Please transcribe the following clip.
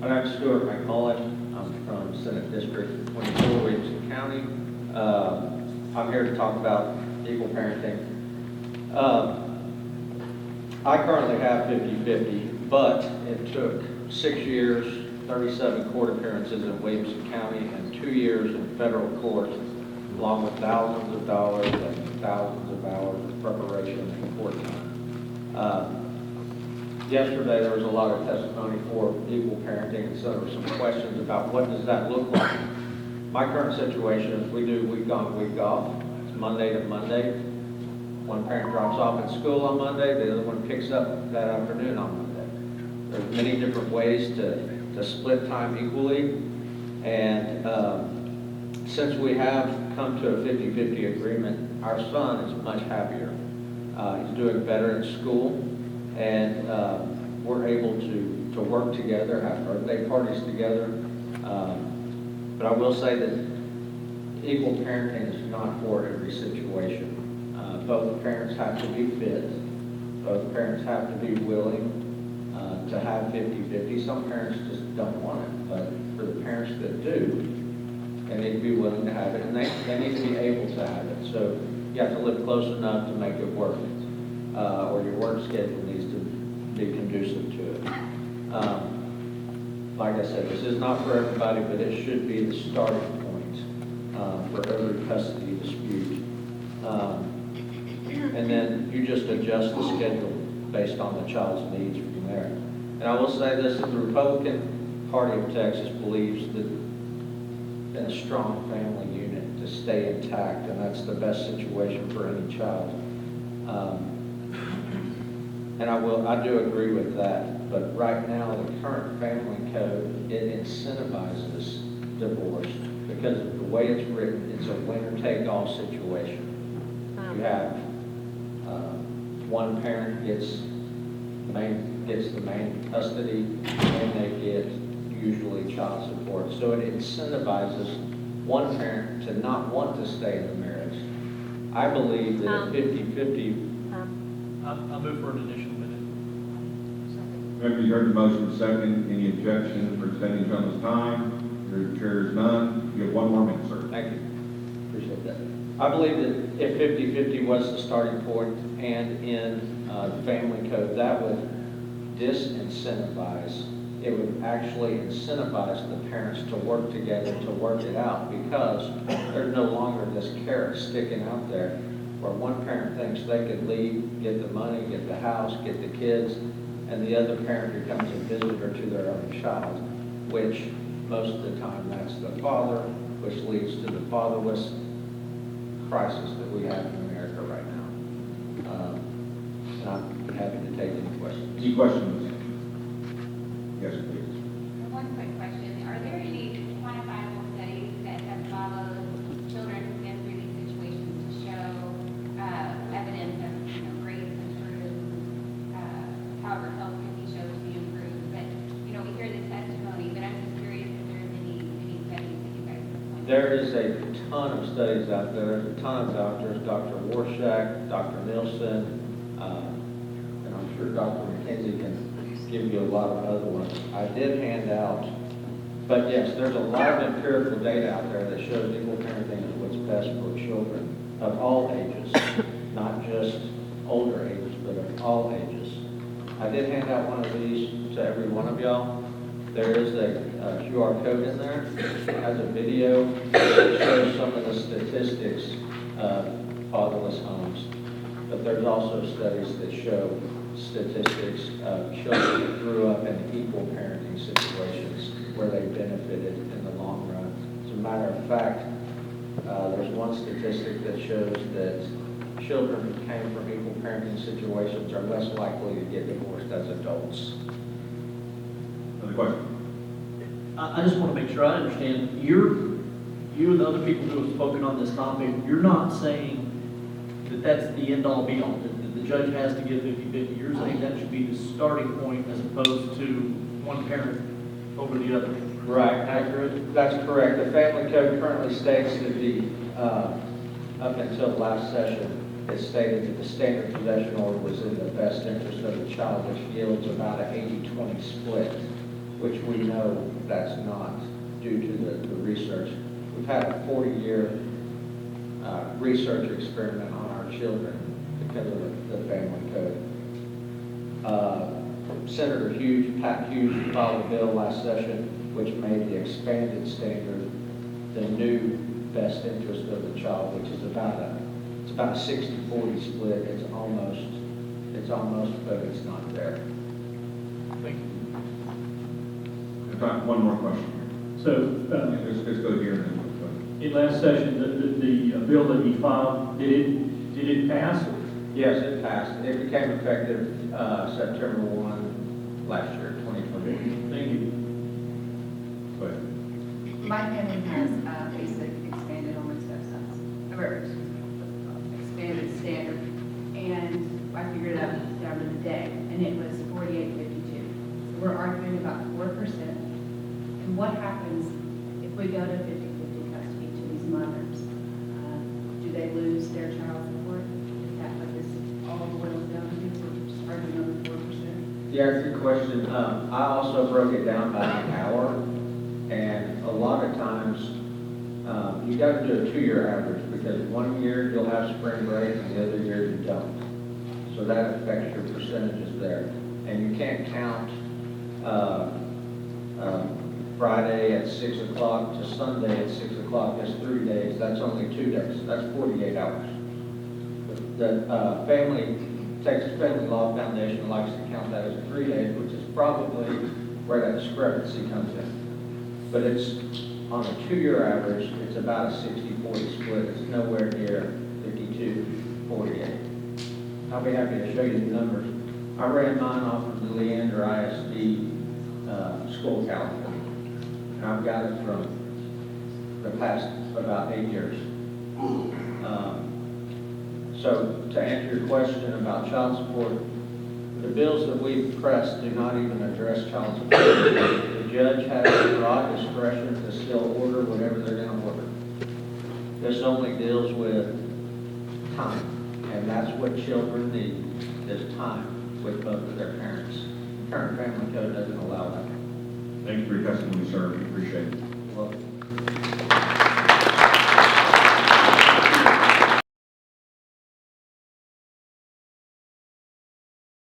My name is Stuart McMullen. I'm from Senate District 24, Williamson County. I'm here to talk about equal parenting. I currently have 50-50, but it took 6 years, 37 court appearances in Williamson County, and 2 years in federal court, along with thousands of dollars and thousands of hours of preparation and court time. Yesterday, there was a lot of testimony for equal parenting, and so there were some questions about what does that look like. My current situation is we do week on, week off. It's Monday to Monday. One parent drops off at school on Monday, the other one picks up that afternoon on Monday. There's many different ways to split time equally, and since we have come to a 50-50 agreement, our son is much happier. He's doing better in school, and we're able to work together, have birthday parties together. But I will say that equal parenting is not for every situation. Both parents have to be fit. Both parents have to be willing to have 50-50. Some parents just don't want it, but for the parents that do, they need to be willing to have it, and they need to be able to have it. So you have to live close enough to make it work, or your work schedule needs to be conducive to it. Like I said, this is not for everybody, but it should be the starting point for every custody dispute. And then you just adjust the schedule based on the child's needs from there. And I will say this, that the Republican Party of Texas believes that in a strong family unit to stay intact, and that's the best situation for any child. And I do agree with that, but right now the current family code, it incentivizes divorce because of the way it's written. It's a winner-take-all situation. You have one parent gets the main custody, and they get usually child support. So it incentivizes one parent to not want to stay in the marriage. I believe that at 50-50. I'll move for an additional minute. Members, you heard the motion second. Any objection for extending each other's time? Your chair is none. You have 1 more minute, sir. Thank you. Appreciate that. I believe that if 50-50 was the starting point, and in the family code, that would disincentivize. It would actually incentivize the parents to work together to work it out, because there's no longer this carrot sticking out there where one parent thinks they could leave, get the money, get the house, get the kids, and the other parent becomes a visitor to their own child, which most of the time that's the father, which leads to the fatherless crisis that we have in America right now. And I'm happy to take any questions. Any questions? Yes, please. One quick question. Are there any quantifiable studies that have followed children who've been through these situations to show evidence of grades improved, however health could be shown to be improved? But, we hear this testimony, but I'm just curious if there's any studies that you guys have pointed. There is a ton of studies out there. There's a ton of doctors, Dr. Warshak, Dr. Nielsen, and I'm sure Dr. McKenzie can give you a lot of other ones. I did hand out, but yes, there's a lot of empirical data out there that shows equal parenting is what's best for children of all ages, not just older ages, but of all ages. I did hand out one of these to every one of y'all. There is a QR code in there. It has a video that shows some of the statistics of fatherless homes. But there's also studies that show statistics of children that grew up in equal parenting situations where they benefited in the long run. As a matter of fact, there's one statistic that shows that children who came from equal parenting situations are less likely to get divorced as adults. Another question? I just want to make sure I understand. You and the other people who have spoken on this topic, you're not saying that that's the end-all be-all, that the judge has to give 50-50. You're saying that should be the starting point as opposed to one parent over the other. Right, accurate. That's correct. The family code currently states that up until the last session, it stated that the standard possession order was in the best interest of the child, which yields about an 80-20 split, which we know that's not due to the research. We've had a 40-year research experiment on our children because of the family code. Senator Pat Hughes filed a bill last session which made the expanded standard the new best interest of the child, which is about a 60-40 split. It's almost, but it's not there. Thank you. In fact, one more question. So, Let's go here and then in last session, the bill that you filed, did it pass? Yes, it passed. It became effective September 1 last year, 2020. Thank you. go ahead. My family has basic expanded on my stepsons, or excuse me, expanded standard, and I figured it out down to the day, and it was 48.52. So we're arguing about 4%. And what happens if we go to 50-50 custody to these mothers? Do they lose their child support? Is that what this all boils down to? We're just arguing over 4%? Yeah, good question. I also broke it down by an hour, and a lot of times, you got to do a 2-year average, because 1 year you'll have spring break, and the other year you don't. So that affects your percentages there. And you can't count Friday at 6 o'clock to Sunday at 6 o'clock. That's 3 days. That's only 2 days. That's 48 hours. The Texas Family Law Foundation likes to count that as 3 days, which is probably where that discrepancy comes in. But it's on a 2-year average, it's about a 60-40 split. It's nowhere near 52-48. I'll be happy to show you the numbers. I ran mine off of the Leander ISD school calendar. And I've got it from the past about 8 years. So to answer your question about child support, the bills that we've pressed do not even address child support. The judge has broad discretion to still order whatever they're going to order. This only deals with time, and that's what children need, is time with both of their parents. Current family code doesn't allow that. Thank you for your testimony, sir. We appreciate it. Well,